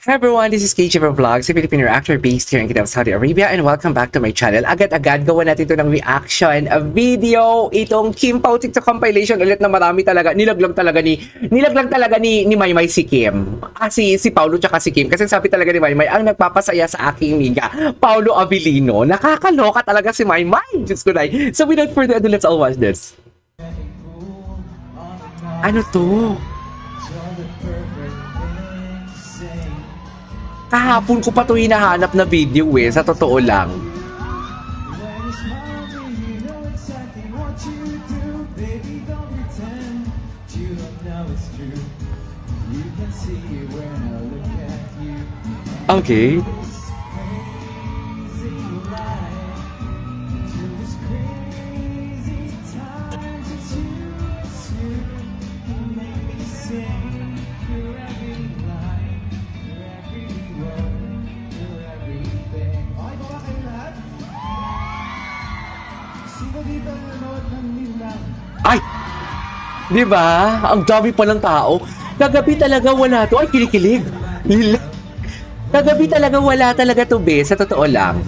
Hi everyone, this is KJ Vlogs, a Filipino actor based here in Kingdom of Saudi Arabia, and welcome back to my channel. Agad-agad gawa natin ito ng reaction video. Itong Kim Pao TikTok compilation ulit na marami talaga. Nilaglag talaga ni Maymay si Kim. Si Paulo tsaka si Kim. Kasi sabi talaga ni Maymay, ang nagpapasaya sa aking miga, Paulo Abilino. Nakakaloka talaga si Maymay. Diyos ko na. So without further ado, let's all watch this. Ano to? Kahapon ko pa ito hinahanap na video sa totoo lang. Okay. Ay! Di ba? Ang dami palang tao. Kagabi talaga wala to. Ay, kinikilig. Kagabi talaga wala talaga to, sa totoo lang.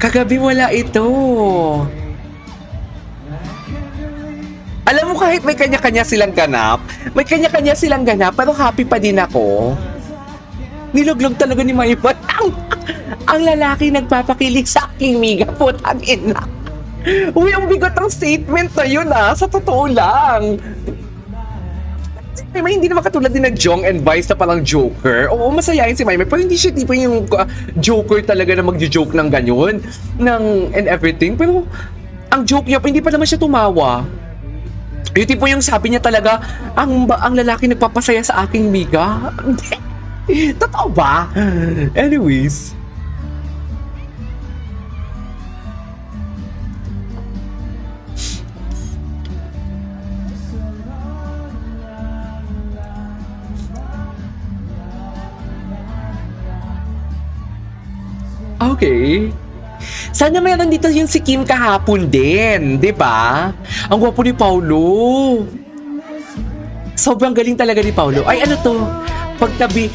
Kagabi wala ito. Alam mo, kahit may kanya-kanya silang ganap, pero happy pa din ako. Niluglog talaga ni Maybay. Ang lalaki nagpapakilig sa aking miga, putang ina. Uy, ang bigat ng statement na yun sa totoo lang. Si Maymay hindi naman katulad din ng Jong and Vice na palang joker. Oo, masayahin si Maymay, pero hindi siya tipo yung joker talaga na magjo-joke ng ganyan, and everything. Pero ang joke niya, hindi pa naman siya tumawa. Yung tipo yung sabi niya talaga, ang lalaki nagpapasaya sa aking miga. Totoo ba? Anyways. Okay. Sana meron dito yung si Kim kahapon din, di ba? Ang gwapo ni Paulo. Sobrang galing talaga ni Paulo. Ay, ano to? Pagtabi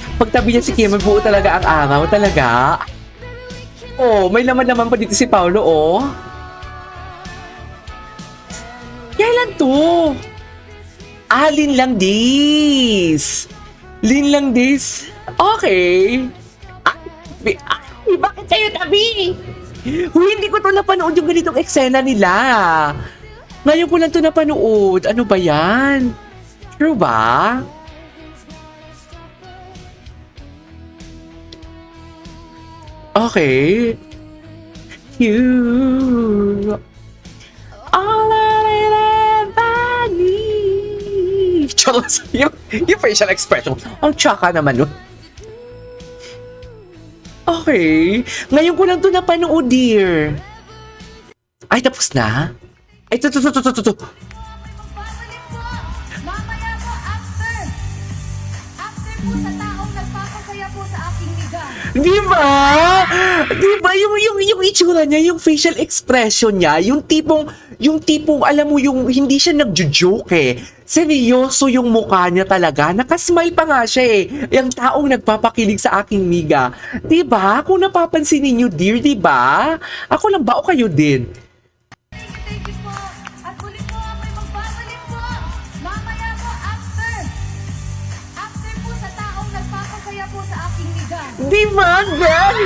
niya si Kim, magbuo talaga ang araw. Talaga? Oh, may laman-laman pa dito si Paulo, oh. Kailan to? Lin lang this. Lin lang this. Okay. Bakit kayo tabi? Hindi ko to napanood yung ganitong eksena nila. Ngayon ko lang to napanood. Ano ba yan? True ba? Okay. You all I ever need. Charles, yung facial expression. Ang tsaka naman nun. Okay. Ngayon ko lang to napanood, dear. Ay, tapos na? Ay, to. Babalik po! Mamaya po, after! After po sa taong nagpapasaya po sa aking miga. Di ba? Di ba? Yung itsura niya, yung facial expression niya, yung tipong, alam mo, yung hindi siya nagjo-joke seryoso yung mukha niya talaga. Nakasmile pa nga siya yung taong nagpapakilig sa aking miga. Di ba? Kung napapansin ninyo, dear, di ba? Ako lang ba o kayo din? Thank you po. At muli po ako'y magbabalik po. Mamaya po, after. After po sa taong nagpapasaya po sa aking miga. Di ba, girl?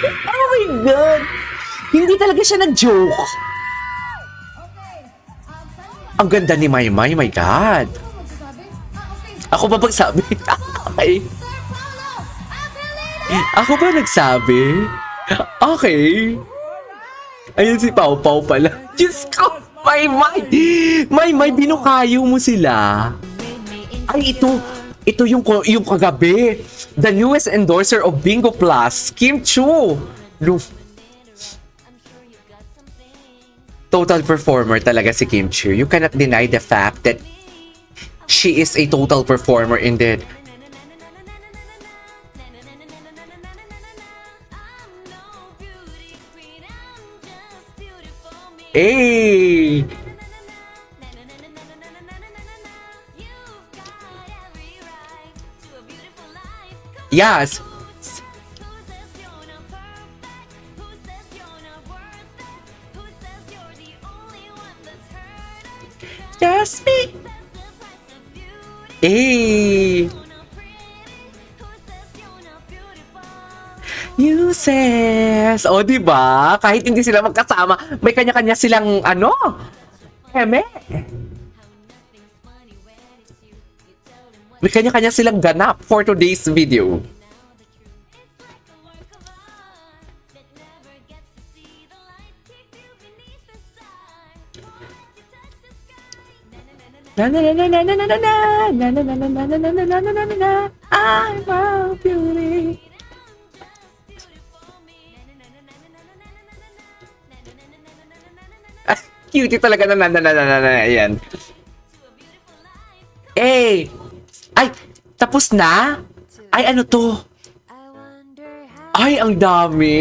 Oh my God! Hindi talaga siya nag-joke. Okay. Ang ganda ni Maymay, my God. Ano magsasabi? Okay. Ako ba magsabi? Okay. Sir Paulo, Abilino! Ako ba nagsabi? Okay. Ayun si Pau Pau pala. Diyos ko! Maymay, binukayo mo sila. Ay, ito yung kagabi. The newest endorser of Bingo Plus, Kim Chu. Total performer talaga si Kim Chu. You cannot deny the fact that she is a total performer indeed. Hey! Yes. Just me. Eh. Uses. O, di ba? Kahit hindi sila magkasama, may kanya-kanya silang, eme. May kanya-kanya silang ganap for today's video. Na na na na na na na na na na na na na na na na na na na na I'm a beauty. Ah, cutie talaga na na na na na na yan. Eh, ay, tapos na? Ay, ano to? Ay, ang dami.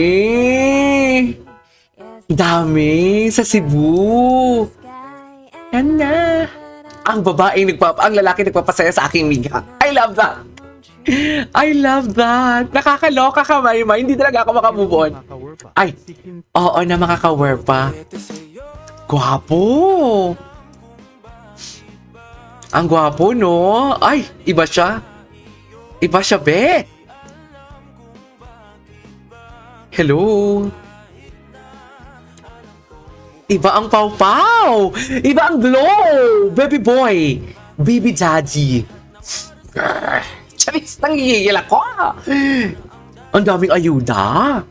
Dami sa Cebu. Yan na. Ang lalaki nagpapasaya sa aking miga. I love that. I love that. Nakakaloka ka, Maymay. Hindi talaga ako makamove on. Ay, oo na makaka-wear pa. Gwapo. Ang gwapo, no? Ay, iba siya. Iba siya, be. Hello. Iba ang pawpaw. Iba ang glow. Baby boy. Baby daddy. Charis, nangigigil ako. Ang daming ayuda.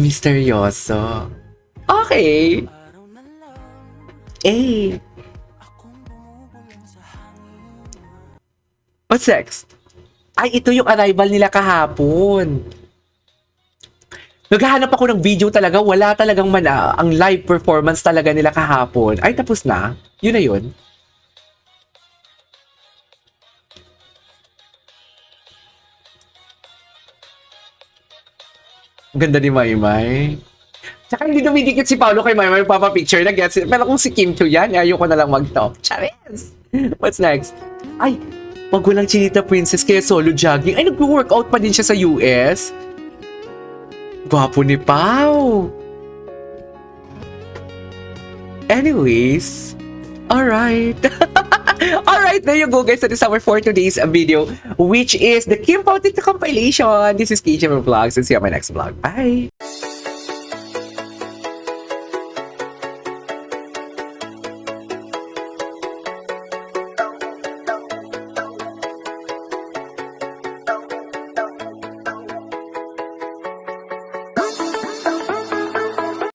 Misteryoso. Okay. Eh. What's next? Ay, ito yung arrival nila kahapon. Naghahanap ako ng video talaga, wala talagang ang live performance talaga nila kahapon. Ay, tapos na? Yun na yun? Ang ganda ni Maymay. Tsaka hindi dumidikit si Paolo kay Maymay magpapapicture na gets. Pero kung si Kim Chu yan, ayoko na lang mag-top. Charis! What's next? Ay, wag walang Chinita Princess kaya solo jogging. Ay, nag-workout pa din siya sa US. Gwapo ni Pao. Anyways, alright. Alright, there you go guys. That is our for today's video, which is the Kim Pao TikTok compilation. This is KJ Vlogs and see you on my next vlog. Bye!